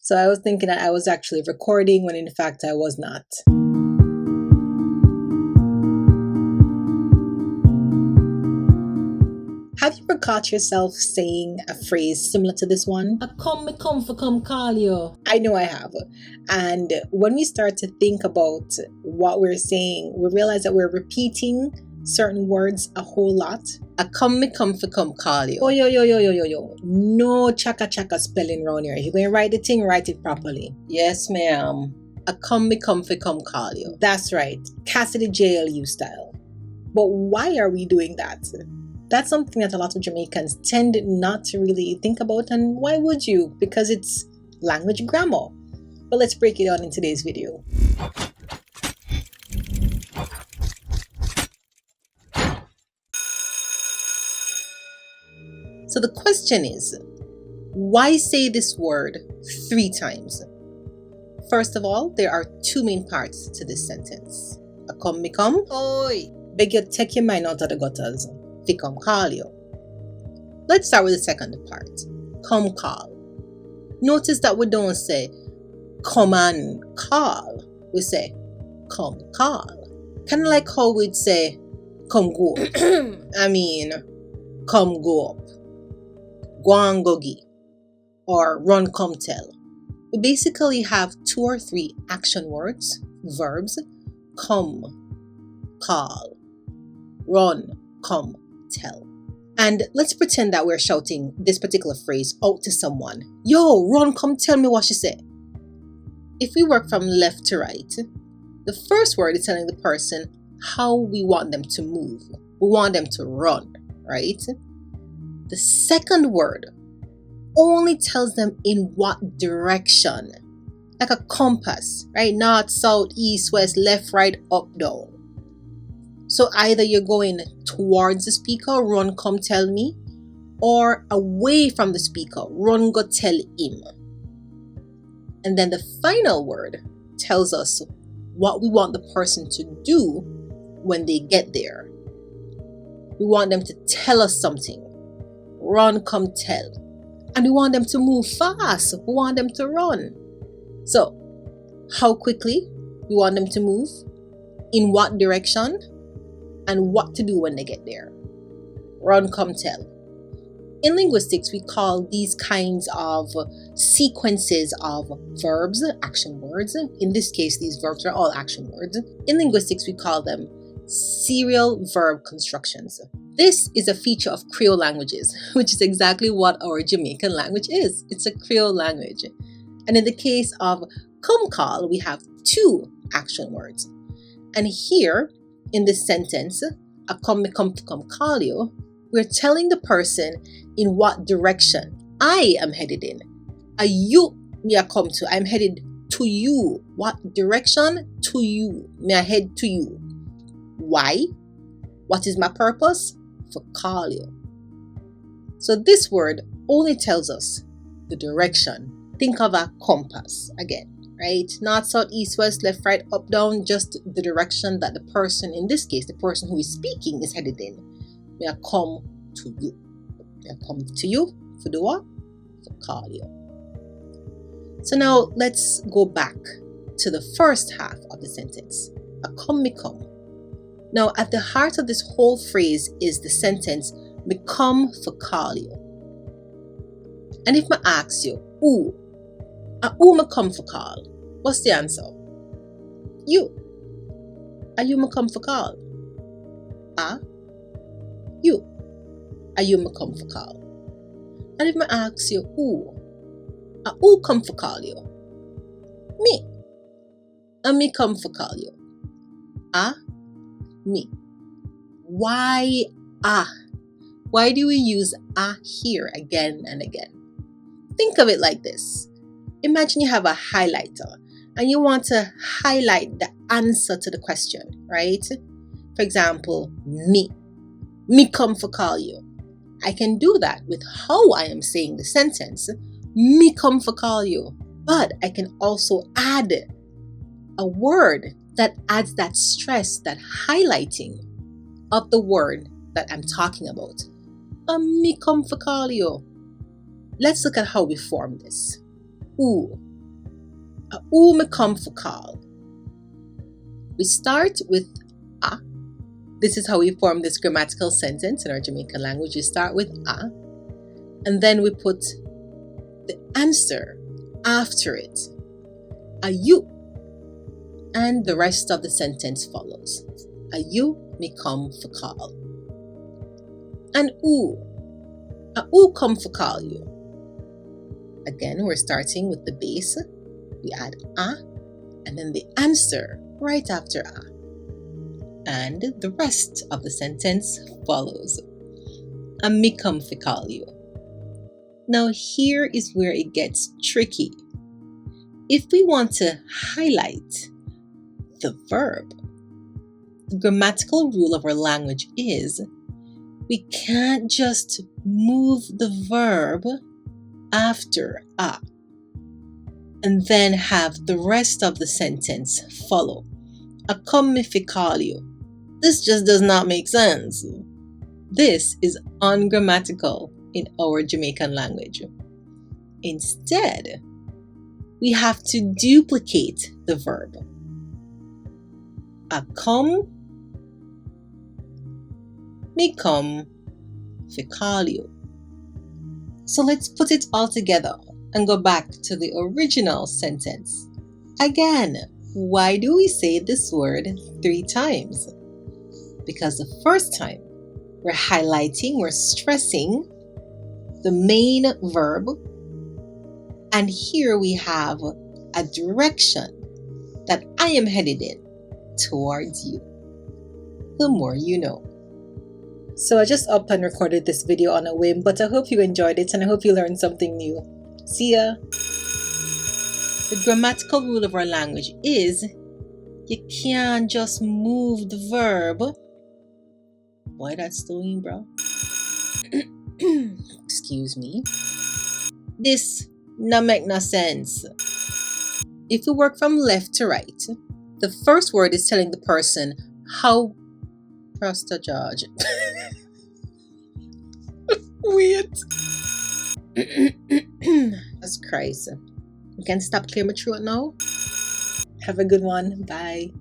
So I was thinking that I was actually recording when in fact I was not. Have you ever caught yourself saying a phrase similar to this one? I come for come call you. I know I have. And when we start to think about what we're saying, we realize that we're repeating certain words a whole lot. I come for come call you. Oh, yo. No chaka spelling around here. If you're going to write the thing, write it properly. Yes, ma'am. I come for come call you. That's right. Cassidy JLU style. But why are we doing that? That's something that a lot of Jamaicans tend not to really think about. And why would you? Because it's language grammar. But let's break it down in today's video. So the question is, why say this word 3 times? First of all, there are 2 main parts to this sentence. A come me come. Oi. Beg you take your mind out of the gutters. Fi come call you. Let's start with the second part. Come call. Notice that we don't say come and call. We say come call. Kind of like how we'd say come go. I mean, come go up. Go and go gi, or run come tell. We basically have 2 or 3 action words, verbs, come, call, run, come, tell. And let's pretend that we're shouting this particular phrase out to someone. Yo, run, come tell me what she said. If we work from left to right, the first word is telling the person how we want them to move. We want them to run, right? The second word only tells them in what direction. Like a compass, right? North, south, east, west, left, right, up, down. So either you're going towards the speaker, run, come tell me, or away from the speaker, run, go tell him. And then the final word tells us what we want the person to do when they get there. We want them to tell us something. Run, come tell. And we want them to move fast. We want them to run. So, how quickly we want them to move, in what direction, and what to do when they get there. Run, come tell. In linguistics, we call these kinds of sequences of verbs, action words. In this case, these verbs are all action words. In linguistics, we call them serial verb constructions. This is a feature of Creole languages, which is exactly what our Jamaican language is. It's a Creole language. And in the case of come call, we have 2 action words. And here, in this sentence, a come call you, we're telling the person in what direction I am headed in. A you me a come to, I'm headed to you. What direction? To you. Me I head to you. Why? What is my purpose? For call you. So this word only tells us the direction. Think of a compass again, right? North, south, east, west, left, right, up, down, just the direction that the person, in this case, the person who is speaking is headed in. May I come to you. May I come to you for do what? For call you. So now let's go back to the first half of the sentence. A come me come. Now, at the heart of this whole phrase is the sentence, me come for call you. And if I ask you, who me come for call? What's the answer? You. Are you me come for call? You. Are you me come for call? And if I ask you, who come for call you? Me. And me come for call you. Me. Why Why do we use here again and again? Think of it like this. Imagine you have a highlighter and you want to highlight the answer to the question, right? For example, me come for call you. I can do that with how I am saying the sentence, me come for call you. But I can also add a word that adds that stress, that highlighting of the word that I'm talking about. Me come for call you. Let's look at how we form this. Who who me come for call. We start with a. This is how we form this grammatical sentence in our Jamaican language. You start with a, and then we put the answer after it, a you, and the rest of the sentence follows. A you me come for call. And who, a who come for call you. Again, we're starting with the base. We add a, and then the answer right after a. And the rest of the sentence follows. A me come for call you. Now here is where it gets tricky. If we want to highlight the verb, the grammatical rule of our language is we can't just move the verb after a and then have the rest of the sentence follow. A come me fi call you. This just does not make sense. This is ungrammatical in our Jamaican language. Instead, we have to duplicate the verb. A come me come fi call you. So let's put it all together and go back to the original sentence. Again, why do we say this word 3 times? Because the first time we're highlighting, we're stressing the main verb, and here we have a direction that I am headed in towards you. The more you know. So I just up and recorded this video on a whim, but I hope you enjoyed it and I hope you learned something new. See ya! The grammatical rule of our language is you can't just move the verb. Why that's doing, bro? Excuse me. This no make no sense. If we work from left to right, the first word is telling the person how Pastor George. Weird. That's crazy. You can stop clearing my throat now. Have a good one. Bye.